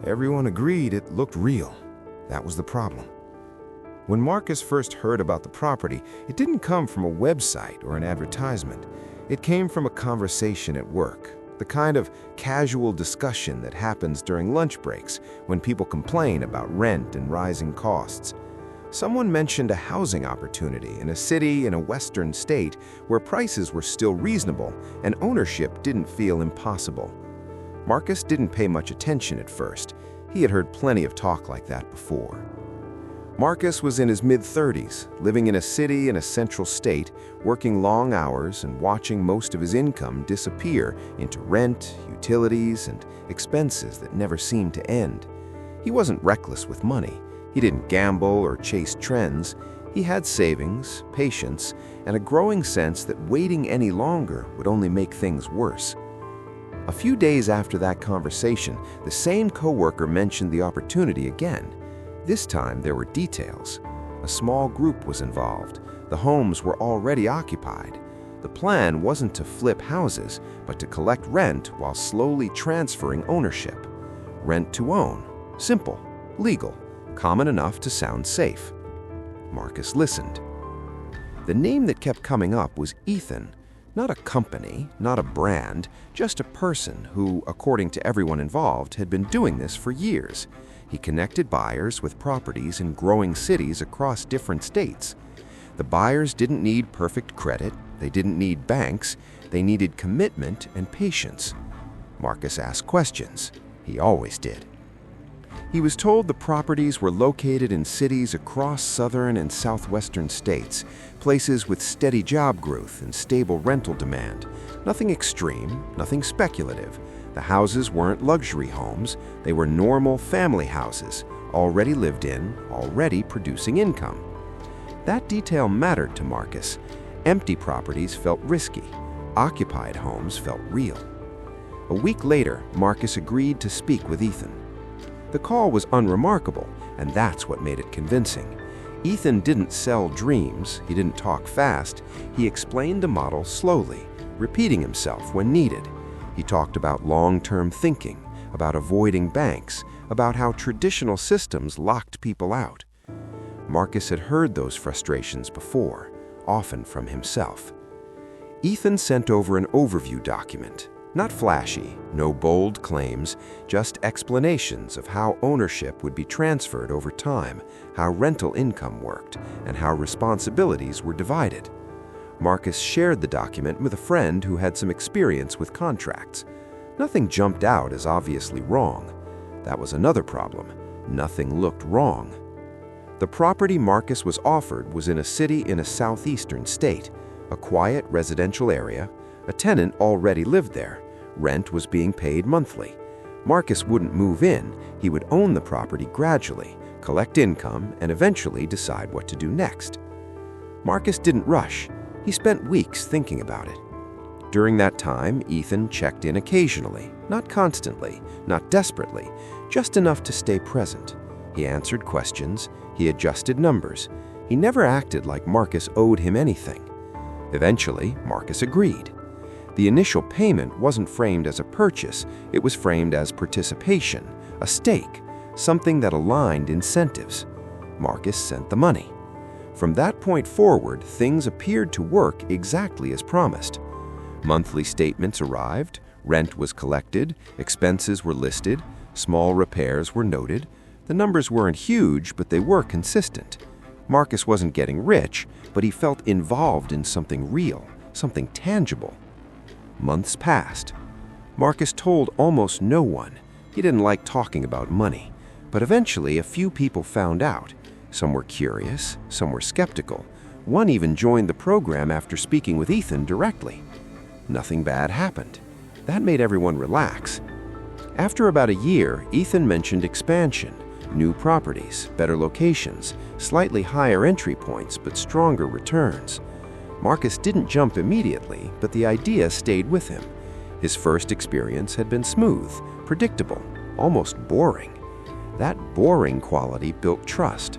Everyone agreed it looked real. That was the problem. When Marcus first heard about the property, it didn't come from a website or an advertisement. It came from a conversation at work, the kind of casual discussion that happens during lunch breaks when people complain about rent and rising costs. Someone mentioned a housing opportunity in a city in a western state where prices were still reasonable and ownership didn't feel impossible. Marcus didn't pay much attention at first. He had heard plenty of talk like that before. Marcus was in his mid-30s, living in a city in a central state, working long hours and watching most of his income disappear into rent, utilities, and expenses that never seemed to end. He wasn't reckless with money. He didn't gamble or chase trends. He had savings, patience, and a growing sense that waiting any longer would only make things worse. A few days after that conversation, the same coworker mentioned the opportunity again. This time there were details. A small group was involved. The homes were already occupied. The plan wasn't to flip houses, but to collect rent while slowly transferring ownership. Rent to own. Simple, legal, common enough to sound safe. Marcus listened. The name that kept coming up was Ethan. Not a company, not a brand, just a person who, according to everyone involved, had been doing this for years. He connected buyers with properties in growing cities across different states. The buyers didn't need perfect credit, they didn't need banks, they needed commitment and patience. Marcus asked questions. He always did. He was told the properties were located in cities across southern and southwestern states, places with steady job growth and stable rental demand. Nothing extreme, nothing speculative. The houses weren't luxury homes, they were normal family houses, already lived in, already producing income. That detail mattered to Marcus. Empty properties felt risky. Occupied homes felt real. A week later, Marcus agreed to speak with Ethan. The call was unremarkable, and that's what made it convincing. Ethan didn't sell dreams, he didn't talk fast, he explained the model slowly, repeating himself when needed. He talked about long-term thinking, about avoiding banks, about how traditional systems locked people out. Marcus had heard those frustrations before, often from himself. Ethan sent over an overview document. Not flashy, no bold claims, just explanations of how ownership would be transferred over time, how rental income worked, and how responsibilities were divided. Marcus shared the document with a friend who had some experience with contracts. Nothing jumped out as obviously wrong. That was another problem. Nothing looked wrong. The property Marcus was offered was in a city in a southeastern state, a quiet residential area. A tenant already lived there. Rent was being paid monthly. Marcus wouldn't move in. He would own the property gradually, collect income, and eventually decide what to do next. Marcus didn't rush. He spent weeks thinking about it. During that time, Ethan checked in occasionally, not constantly, not desperately, just enough to stay present. He answered questions, he adjusted numbers. He never acted like Marcus owed him anything. Eventually, Marcus agreed. The initial payment wasn't framed as a purchase, it was framed as participation, a stake, something that aligned incentives. Marcus sent the money. From that point forward, things appeared to work exactly as promised. Monthly statements arrived, rent was collected, expenses were listed, small repairs were noted. The numbers weren't huge, but they were consistent. Marcus wasn't getting rich, but he felt involved in something real, something tangible. Months passed. Marcus told almost no one. He didn't like talking about money, but eventually a few people found out. Some were curious, some were skeptical. One even joined the program after speaking with Ethan directly. Nothing bad happened. That made everyone relax. After about a year, Ethan mentioned expansion, new properties, better locations, slightly higher entry points, but stronger returns. Marcus didn't jump immediately, but the idea stayed with him. His first experience had been smooth, predictable, almost boring. That boring quality built trust.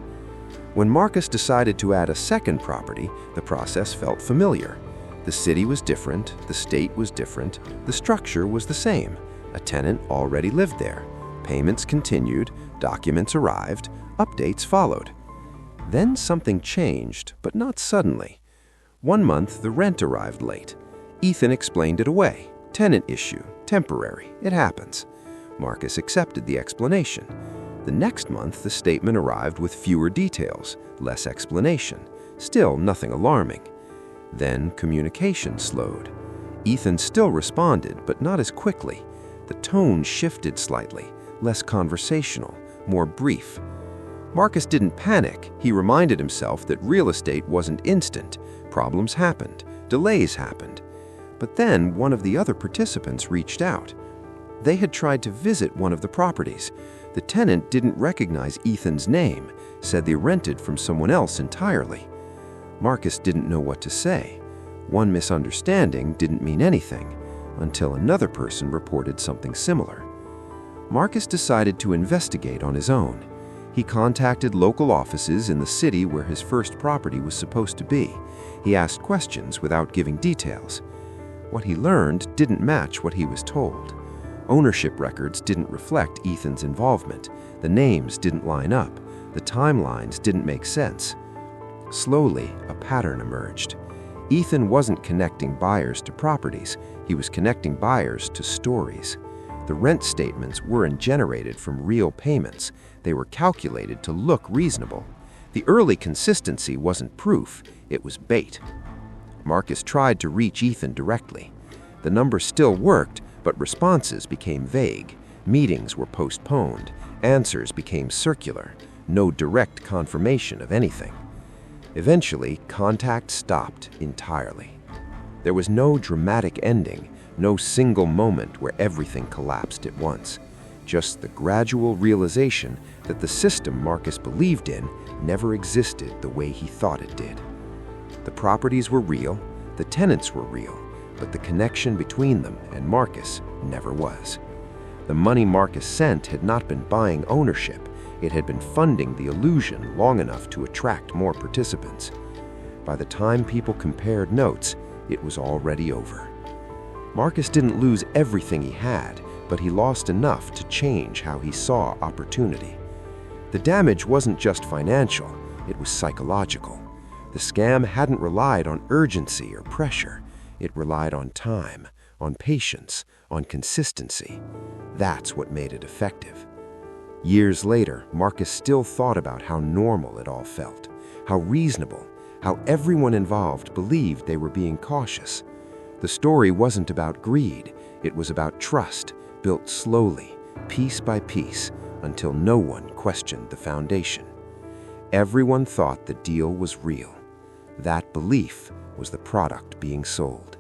When Marcus decided to add a second property, the process felt familiar. The city was different, the state was different, the structure was the same. A tenant already lived there. Payments continued, documents arrived, updates followed. Then something changed, but not suddenly. One month, the rent arrived late. Ethan explained it away. Tenant issue, temporary, it happens. Marcus accepted the explanation. The next month, the statement arrived with fewer details, less explanation. Still nothing alarming. Then communication slowed. Ethan still responded, but not as quickly. The tone shifted slightly, less conversational, more brief. Marcus didn't panic. He reminded himself that real estate wasn't instant. Problems happened, delays happened. But then one of the other participants reached out. They had tried to visit one of the properties. The tenant didn't recognize Ethan's name, said they rented from someone else entirely. Marcus didn't know what to say. One misunderstanding didn't mean anything, until another person reported something similar. Marcus decided to investigate on his own. He contacted local offices in the city where his first property was supposed to be. He asked questions without giving details. What he learned didn't match what he was told. Ownership records didn't reflect Ethan's involvement. The names didn't line up. The timelines didn't make sense. Slowly, a pattern emerged. Ethan wasn't connecting buyers to properties. He was connecting buyers to stories. The rent statements weren't generated from real payments. They were calculated to look reasonable. The early consistency wasn't proof, it was bait. Marcus tried to reach Ethan directly. The number still worked, but responses became vague. Meetings were postponed. Answers became circular. No direct confirmation of anything. Eventually, contact stopped entirely. There was no dramatic ending, no single moment where everything collapsed at once. Just the gradual realization that the system Marcus believed in never existed the way he thought it did. The properties were real, the tenants were real, but the connection between them and Marcus never was. The money Marcus sent had not been buying ownership, it had been funding the illusion long enough to attract more participants. By the time people compared notes, it was already over. Marcus didn't lose everything he had, but he lost enough to change how he saw opportunity. The damage wasn't just financial, it was psychological. The scam hadn't relied on urgency or pressure. It relied on time, on patience, on consistency. That's what made it effective. Years later, Marcus still thought about how normal it all felt, how reasonable, how everyone involved believed they were being cautious. The story wasn't about greed, it was about trust, built slowly, piece by piece, until no one questioned the foundation. Everyone thought the deal was real. That belief was the product being sold.